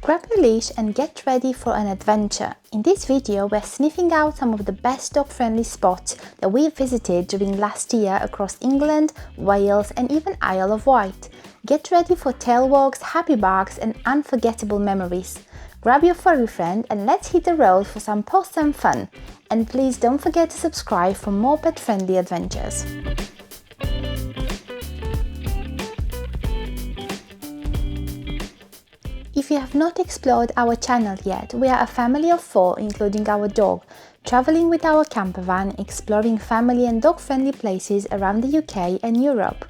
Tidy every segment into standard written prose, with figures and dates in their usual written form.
Grab your leash and get ready for an adventure. In this video, we're sniffing out some of the best dog-friendly spots that we visited during last year across England, Wales and even Isle of Wight. Get ready for tail wags, happy barks and unforgettable memories. Grab your furry friend and let's hit the road for some post-time fun. And please don't forget to subscribe for more pet-friendly adventures. If you have not explored our channel yet, we are a family of 4, including our dog, traveling with our camper van, exploring family and dog-friendly places around the UK and Europe.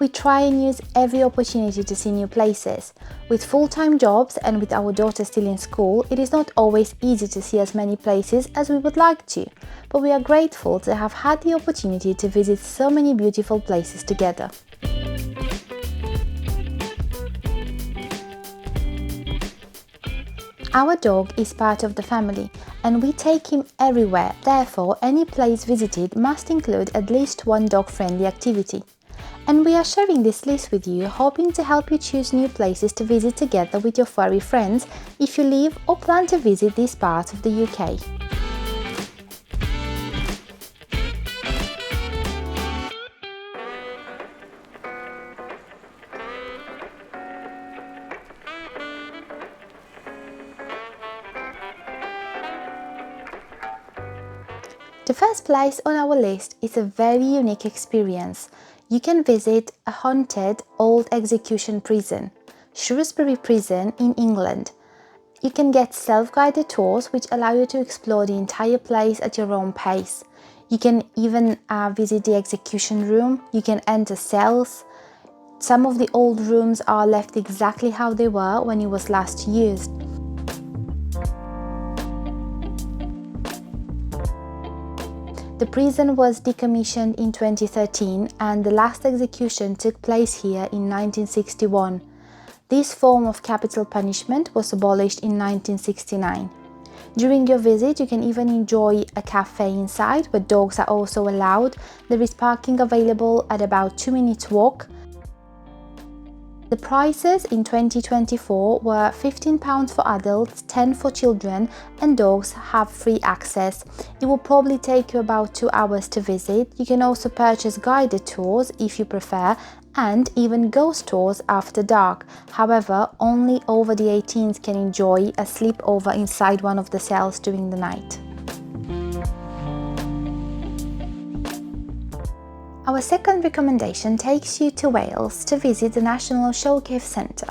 We try and use every opportunity to see new places. With full-time jobs and with our daughter still in school, it is not always easy to see as many places as we would like to, but we are grateful to have had the opportunity to visit so many beautiful places together. Our dog is part of the family and we take him everywhere, therefore any place visited must include at least one dog-friendly activity. And we are sharing this list with you, hoping to help you choose new places to visit together with your furry friends if you live or plan to visit this part of the UK. The first place on our list is a very unique experience. You can visit a haunted old execution prison, Shrewsbury Prison in England. You can get self-guided tours which allow you to explore the entire place at your own pace. You can even visit the execution room, you can enter cells. Some of the old rooms are left exactly how they were when it was last used. The prison was decommissioned in 2013 and the last execution took place here in 1961. This form of capital punishment was abolished in 1969. During your visit, you can even enjoy a cafe inside where dogs are also allowed. There is parking available at about 2 minutes walk. The prices in 2024 were £15 for adults, £10 for children, and dogs have free access. It will probably take you about 2 hours to visit. You can also purchase guided tours if you prefer, and even ghost tours after dark. However, only over the 18s can enjoy a sleepover inside one of the cells during the night. Our second recommendation takes you to Wales to visit the National Showcaves Centre.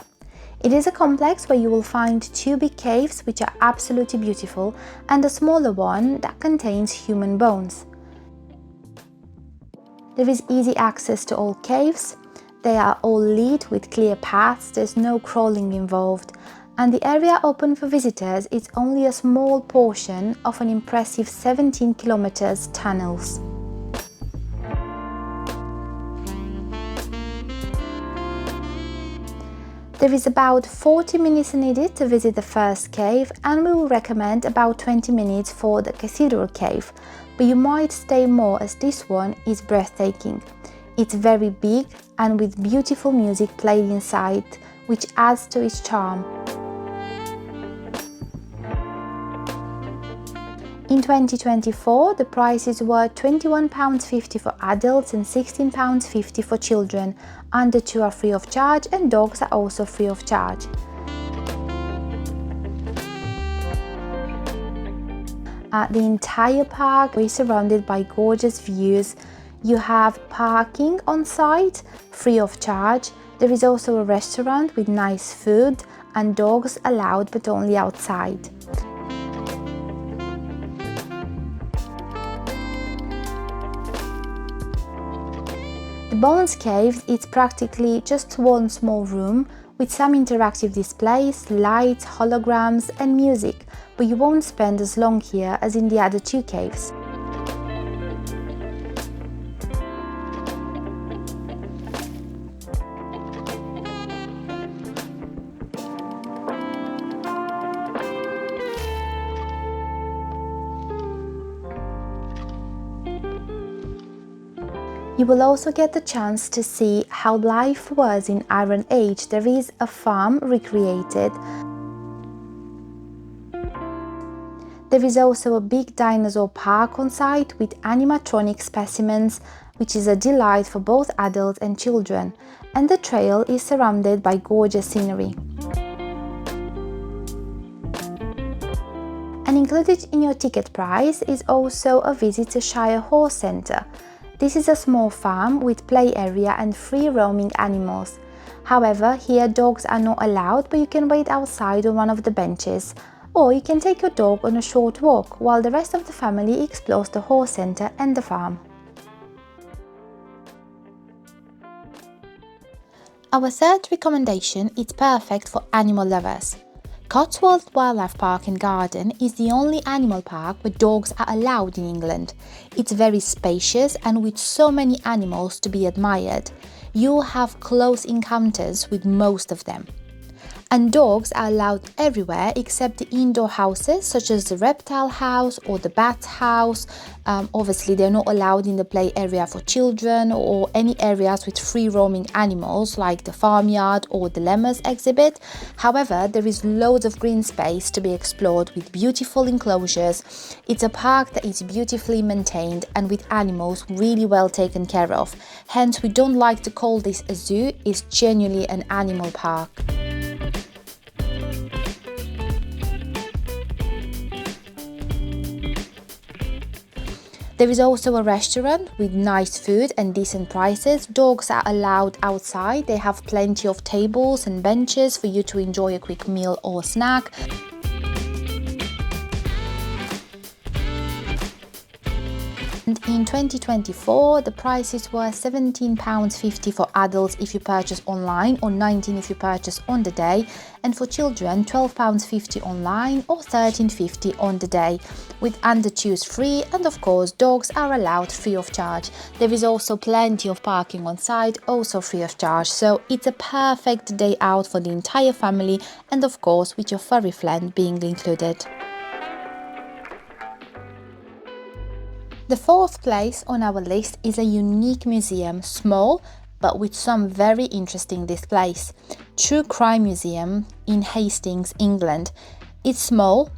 It is a complex where you will find 2 big caves which are absolutely beautiful and a smaller one that contains human bones. There is easy access to all caves, they are all lit with clear paths, there's no crawling involved, and the area open for visitors is only a small portion of an impressive 17 kilometers tunnels. There is about 40 minutes needed to visit the first cave and we will recommend about 20 minutes for the Cathedral Cave, but you might stay more as this one is breathtaking. It's very big and with beautiful music played inside, which adds to its charm. In 2024, the prices were £21.50 for adults and £16.50 for children. Under 2 are free of charge and dogs are also free of charge. The entire park is surrounded by gorgeous views. You have parking on site, free of charge. There is also a restaurant with nice food and dogs allowed but only outside. The Bones Caves is practically just one small room with some interactive displays, lights, holograms and music, but you won't spend as long here as in the other 2 caves. You will also get the chance to see how life was in Iron Age. There is a farm recreated. There is also a big dinosaur park on site with animatronic specimens, which is a delight for both adults and children, and the trail is surrounded by gorgeous scenery. And included in your ticket price is also a visit to Shire Horse Centre. This is a small farm with play area and free roaming animals. However, here dogs are not allowed, but you can wait outside on one of the benches, or you can take your dog on a short walk while the rest of the family explores the horse centre and the farm. Our third recommendation is perfect for animal lovers. Cotswold Wildlife Park and Garden is the only animal park where dogs are allowed in England. It's very spacious and with so many animals to be admired, you'll have close encounters with most of them. And dogs are allowed everywhere except the indoor houses such as the reptile house or the bat house. Obviously they're not allowed in the play area for children or any areas with free roaming animals like the farmyard or the lemurs exhibit. However, there is loads of green space to be explored with beautiful enclosures. It's a park that is beautifully maintained and with animals really well taken care of. Hence, we don't like to call this a zoo, it's genuinely an animal park. There is also a restaurant with nice food and decent prices. Dogs are allowed outside. They have plenty of tables and benches for you to enjoy a quick meal or snack. And in 2024, the prices were £17.50 for adults if you purchase online, or £19 if you purchase on the day, and for children £12.50 online or £13.50 on the day, with under-twos free, and of course dogs are allowed free of charge. There is also plenty of parking on site, also free of charge, so it's a perfect day out for the entire family, and of course with your furry friend being included. The fourth place on our list is a unique museum, small but with some very interesting displays. True Crime Museum in Hastings, England. It's small,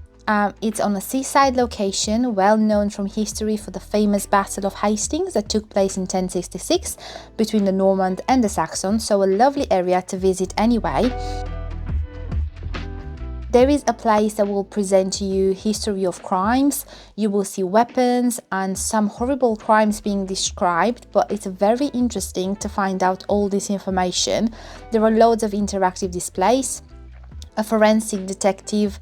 it's on a seaside location, well known from history for the famous Battle of Hastings that took place in 1066 between the Normans and the Saxons, so a lovely area to visit anyway. There is a place that will present to you history of crimes. You will see weapons and some horrible crimes being described, but it's very interesting to find out all this information. There are loads of interactive displays, a forensic detective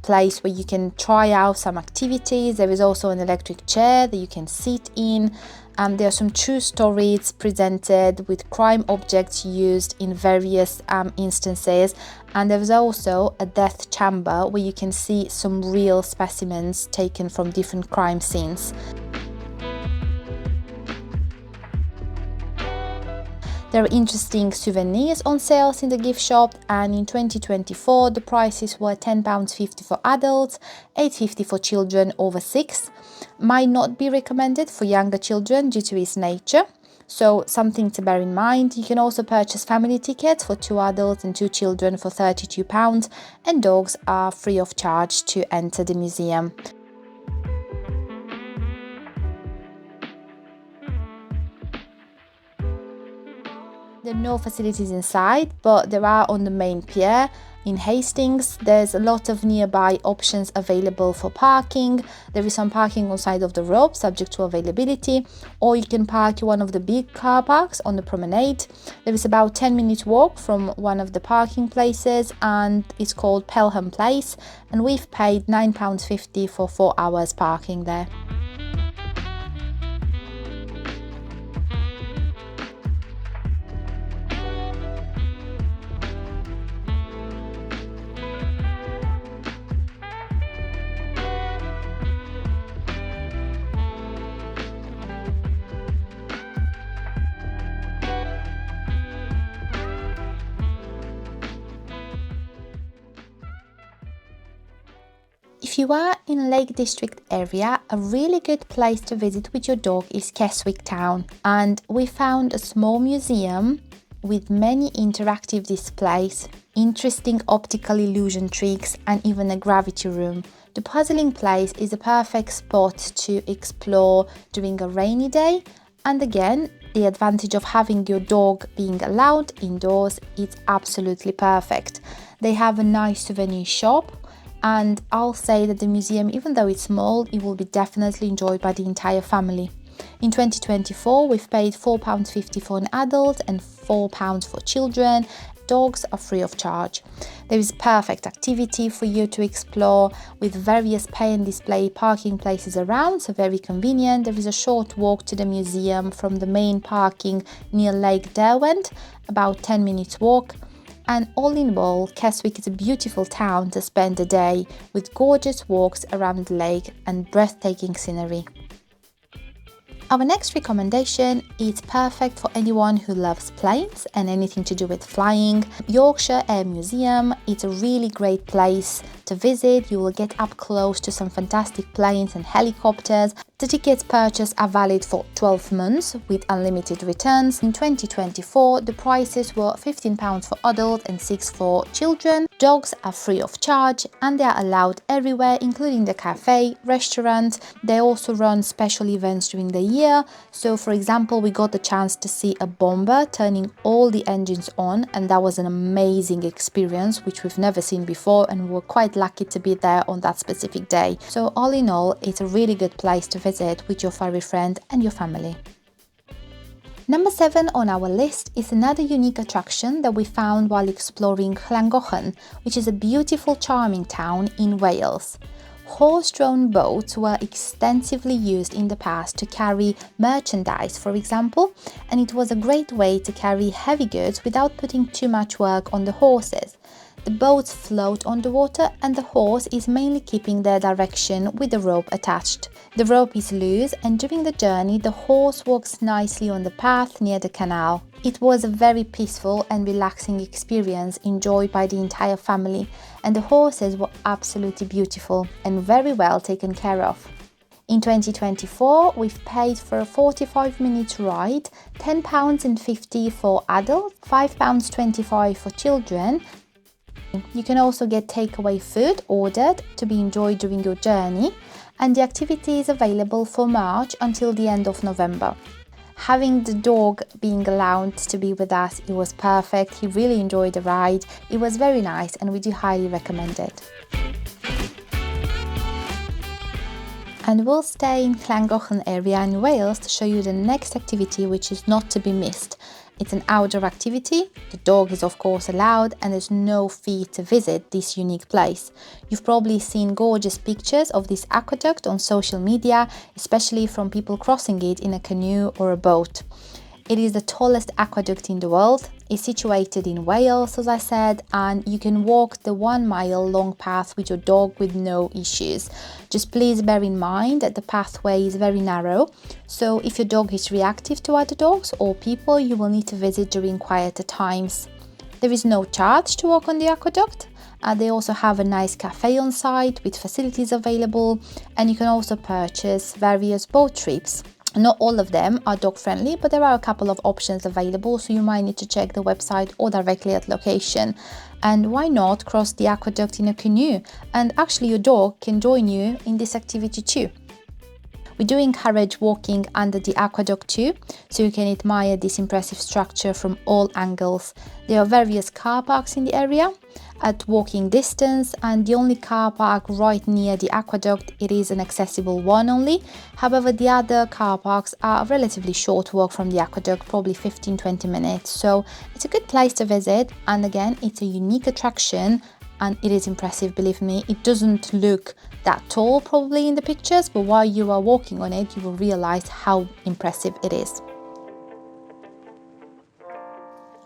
place where you can try out some activities. There is also an electric chair that you can sit in. There are some true stories presented with crime objects used in various instances, and there's also a death chamber where you can see some real specimens taken from different crime scenes. There are interesting souvenirs on sales in the gift shop, and in 2024 the prices were £10.50 for adults, £8.50 for children over 6. Might not be recommended for younger children due to its nature, so something to bear in mind. You can also purchase family tickets for 2 adults and 2 children for £32, and dogs are free of charge to enter the museum. There are no facilities inside, but there are on the main pier in Hastings. There's a lot of nearby options available for parking. There is some parking on side of the road subject to availability, or you can park in one of the big car parks on the promenade. There is about 10-minute walk from one of the parking places, and it's called Pelham Place, and we've paid £9.50 for 4 hours parking there. If you are in Lake District area, a really good place to visit with your dog is Keswick town, and we found a small museum with many interactive displays, interesting optical illusion tricks, and even a gravity room. The puzzling place is a perfect spot to explore during a rainy day, and again, the advantage of having your dog being allowed indoors is absolutely perfect. They have a nice souvenir shop, and I'll say that the museum, even though it's small, it will be definitely enjoyed by the entire family. In 2024, we've paid £4.50 for an adult and £4 for children. Dogs are free of charge. There is perfect activity for you to explore with various pay and display parking places around, so very convenient. There is a short walk to the museum from the main parking near Lake Derwent, about 10 minutes walk. And all in all, Keswick is a beautiful town to spend the day with gorgeous walks around the lake and breathtaking scenery. Our next recommendation is perfect for anyone who loves planes and anything to do with flying. Yorkshire Air Museum is a really great place to visit. You will get up close to some fantastic planes and helicopters. The tickets purchased are valid for 12 months with unlimited returns. In 2024, the prices were £15 for adults and £6 for children. Dogs are free of charge and they are allowed everywhere, including the cafe, restaurant. They also run special events during the year. So for example, we got the chance to see a bomber turning all the engines on, and that was an amazing experience which we've never seen before, and we were quite lucky to be there on that specific day. So all in all, it's a really good place to visit with your furry friend and your family. Number 7 on our list is another unique attraction that we found while exploring Llangollen, which is a beautiful, charming town in Wales. Horse-drawn boats were extensively used in the past to carry merchandise, for example, and it was a great way to carry heavy goods without putting too much work on the horses. The boats float on the water and the horse is mainly keeping their direction with the rope attached. The rope is loose, and during the journey the horse walks nicely on the path near the canal. It was a very peaceful and relaxing experience enjoyed by the entire family, and the horses were absolutely beautiful and very well taken care of. In 2024, we've paid for a 45-minute ride, £10.50 for adults, £5.25 for children. You can also get takeaway food ordered to be enjoyed during your journey, and the activity is available for March until the end of November. Having the dog being allowed to be with us, it was perfect. He really enjoyed the ride. It was very nice and we do highly recommend it. And we'll stay in Llangollen area in Wales to show you the next activity, which is not to be missed. It's an outdoor activity. The dog is of course allowed and there's no fee to visit this unique place. You've probably seen gorgeous pictures of this aqueduct on social media, especially from people crossing it in a canoe or a boat. It is the tallest aqueduct in the world. It's situated in Wales, as I said, and you can walk the 1 mile long path with your dog with no issues. Just please bear in mind that the pathway is very narrow, so if your dog is reactive to other dogs or people, you will need to visit during quieter times. There is no charge to walk on the aqueduct. They also have a nice cafe on site with facilities available, and you can also purchase various boat trips. Not all of them are dog friendly, but there are a couple of options available, so you might need to check the website or directly at location. And why not cross the aqueduct in a canoe? And actually your dog can join you in this activity too. We do encourage walking under the aqueduct too, so you can admire this impressive structure from all angles. There are various car parks in the area at walking distance, and the only car park right near the aqueduct, it is an accessible one only. However, the other car parks are a relatively short walk from the aqueduct, probably 15-20 minutes. So it's a good place to visit, and again, it's a unique attraction and it is impressive, believe me. It doesn't look that tall probably in the pictures, but while you are walking on it, you will realize how impressive it is.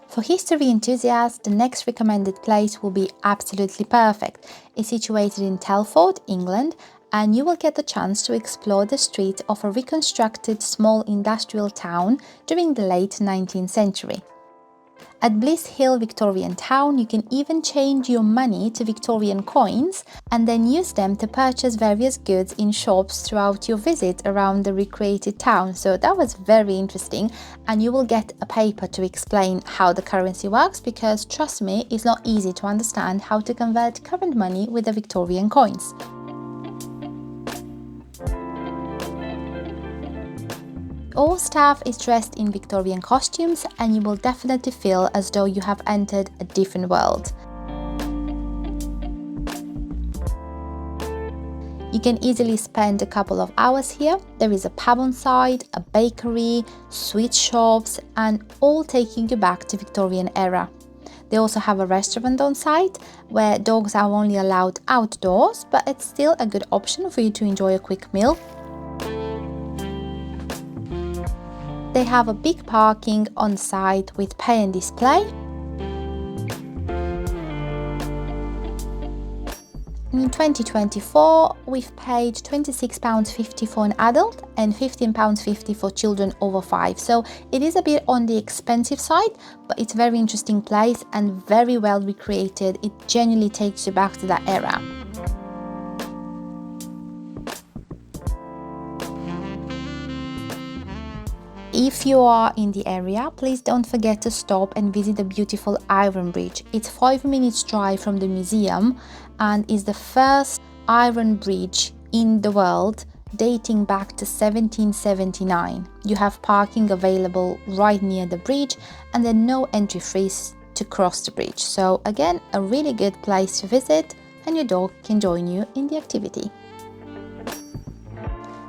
For history enthusiasts, the next recommended place will be absolutely perfect. It's situated in Telford, England, and you will get the chance to explore the streets of a reconstructed small industrial town during the late 19th century. At Bliss Hill Victorian Town, you can even change your money to Victorian coins and then use them to purchase various goods in shops throughout your visit around the recreated town. So that was very interesting, and you will get a paper to explain how the currency works, because trust me, it's not easy to understand how to convert current money with the Victorian coins. All staff is dressed in Victorian costumes and you will definitely feel as though you have entered a different world. You can easily spend a couple of hours here. There is a pub on site, a bakery, sweet shops, and all taking you back to Victorian era. They also have a restaurant on site where dogs are only allowed outdoors, but it's still a good option for you to enjoy a quick meal. They have a big parking on site with pay and display. In 2024, we've paid £26.50 for an adult and £15.50 for children over 5. So it is a bit on the expensive side, but it's a very interesting place and very well recreated. It genuinely takes you back to that era. If you are in the area, please don't forget to stop and visit the beautiful Ironbridge. It's 5 minutes drive from the museum and is the first iron bridge in the world, dating back to 1779. You have parking available right near the bridge and there are no entry fees to cross the bridge. So again, a really good place to visit, and your dog can join you in the activity.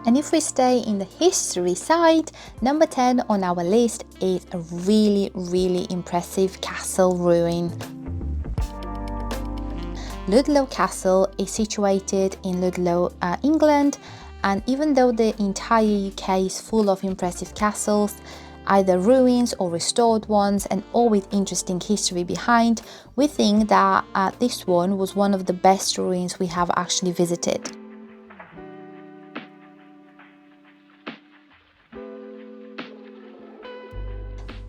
And if we stay in the history side, number 10 on our list is a really impressive castle ruin. Ludlow Castle is situated in Ludlow, England, and even though the entire UK is full of impressive castles, either ruins or restored ones, and all with interesting history behind, we think that this one was one of the best ruins we have actually visited.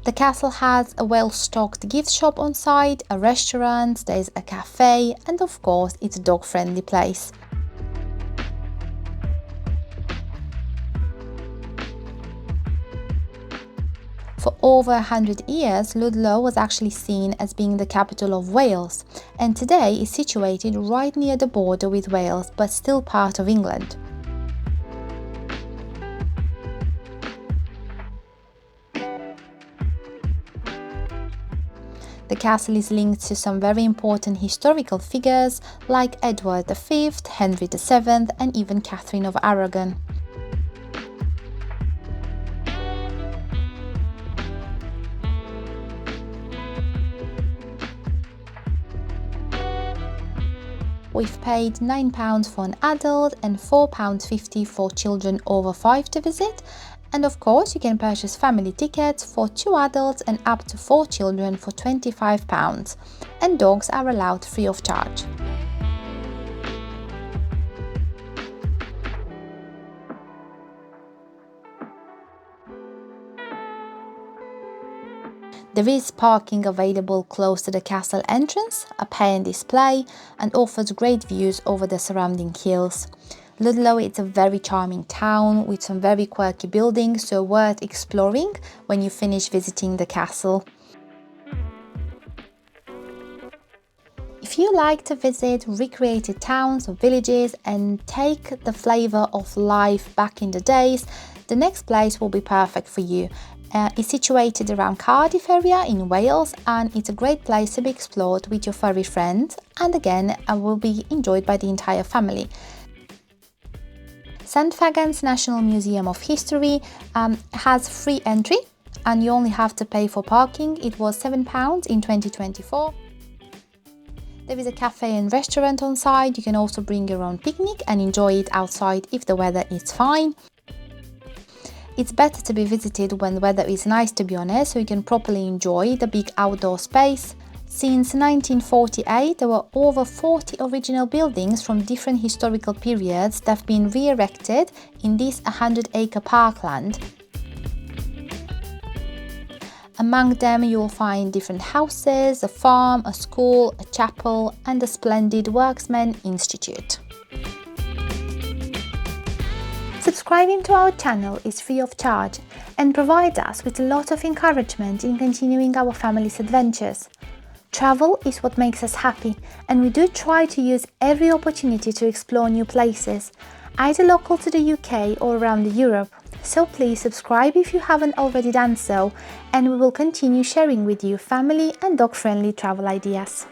The castle has a well-stocked gift shop on site, a restaurant, there's a cafe, and of course it's a dog-friendly place. For over 100 years, Ludlow was actually seen as being the capital of Wales, and today is situated right near the border with Wales, but still part of England. The castle is linked to some very important historical figures like Edward V, Henry VII, and even Catherine of Aragon. We've paid £9 for an adult and £4.50 for children over 5 to visit. And of course, you can purchase family tickets for 2 adults and up to 4 children for £25, and dogs are allowed free of charge. There is parking available close to the castle entrance, a pay and display, and offers great views over the surrounding hills. Ludlow is a very charming town with some very quirky buildings, so worth exploring when you finish visiting the castle. If you like to visit recreated towns or villages and take the flavour of life back in the days, the next place will be perfect for you. It's situated around Cardiff area in Wales, and it's a great place to be explored with your furry friends, and again will be enjoyed by the entire family. St Fagans National Museum of History has free entry and you only have to pay for parking. It was £7 in 2024. There is a cafe and restaurant on site. You can also bring your own picnic and enjoy it outside if the weather is fine. It's better to be visited when the weather is nice, to be honest, so you can properly enjoy the big outdoor space. Since 1948, there were over 40 original buildings from different historical periods that have been re-erected in this 100-acre parkland. Among them you will find different houses, a farm, a school, a chapel, and a splendid Worksmen Institute. Subscribing to our channel is free of charge and provides us with a lot of encouragement in continuing our family's adventures. Travel is what makes us happy, and we do try to use every opportunity to explore new places, either local to the UK or around Europe. So please subscribe if you haven't already done so, and we will continue sharing with you family and dog-friendly travel ideas.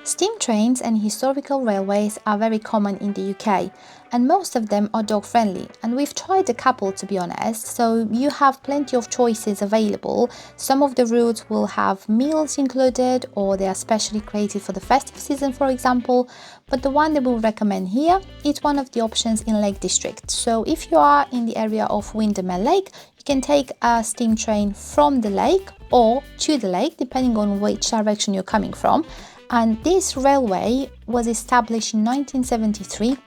Steam trains and historical railways are very common in the UK, and most of them are dog-friendly, and we've tried a couple, to be honest, so you have plenty of choices available. Some of the routes will have meals included, or they are specially created for the festive season, for example, but the one that we'll recommend here is one of the options in Lake District. So if you are in the area of Windermere Lake, you can take a steam train from the lake or to the lake, depending on which direction you're coming from. And this railway was established in 1973.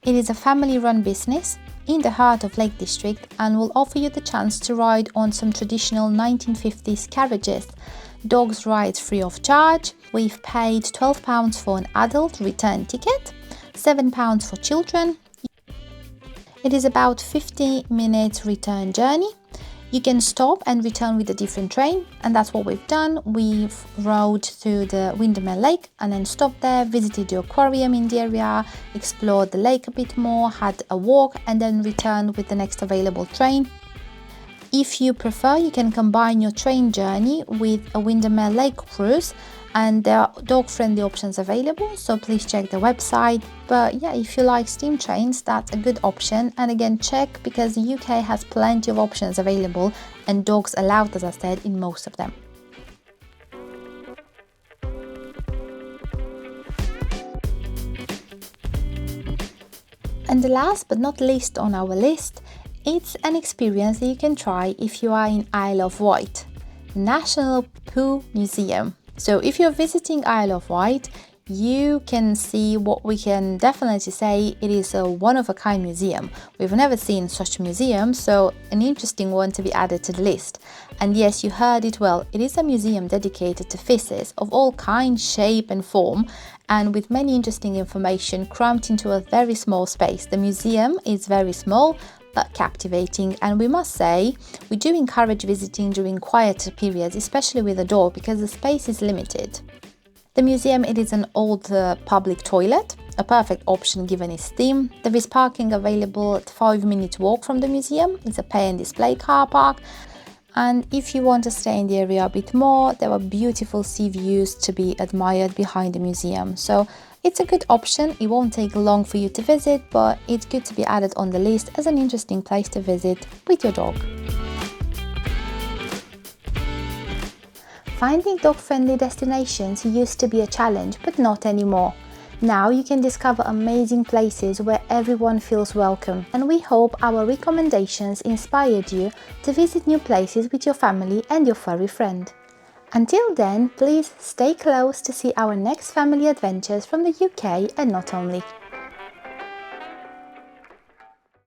It is a family-run business in the heart of Lake District and will offer you the chance to ride on some traditional 1950s carriages. Dogs ride free of charge. We've paid £12 for an adult return ticket, £7 for children. It is about 50 minutes return journey. You can stop and return with a different train, and that's what we've done. We've rode to the Windermere Lake and then stopped there, visited the aquarium in the area, explored the lake a bit more, had a walk, and then returned with the next available train. If you prefer, you can combine your train journey with a Windermere Lake cruise, and there are dog-friendly options available, so please check the website. But yeah, if you like steam trains, that's a good option. And again, check, because the UK has plenty of options available and dogs allowed, as I said, in most of them. And the last but not least on our list, it's an experience that you can try if you are in Isle of Wight, National Poo Museum. So if you're visiting Isle of Wight, you can see what we can definitely say it is a one-of-a-kind museum. We've never seen such a museum, so an interesting one to be added to the list. And yes, you heard it well, it is a museum dedicated to fishes of all kinds, shape and form, and with many interesting information crammed into a very small space. The museum is very small but captivating, and we must say we do encourage visiting during quieter periods, especially with a dog, because the space is limited. The museum, it is an old public toilet, a perfect option given its theme. There is parking available at 5-minute walk from the museum. It's a pay and display car park. And if you want to stay in the area a bit more, there are beautiful sea views to be admired behind the museum. So it's a good option. It won't take long for you to visit, but it's good to be added on the list as an interesting place to visit with your dog. Finding dog-friendly destinations used to be a challenge, but not anymore. Now you can discover amazing places where everyone feels welcome, and we hope our recommendations inspired you to visit new places with your family and your furry friend. Until then, please stay close to see our next family adventures from the UK and not only.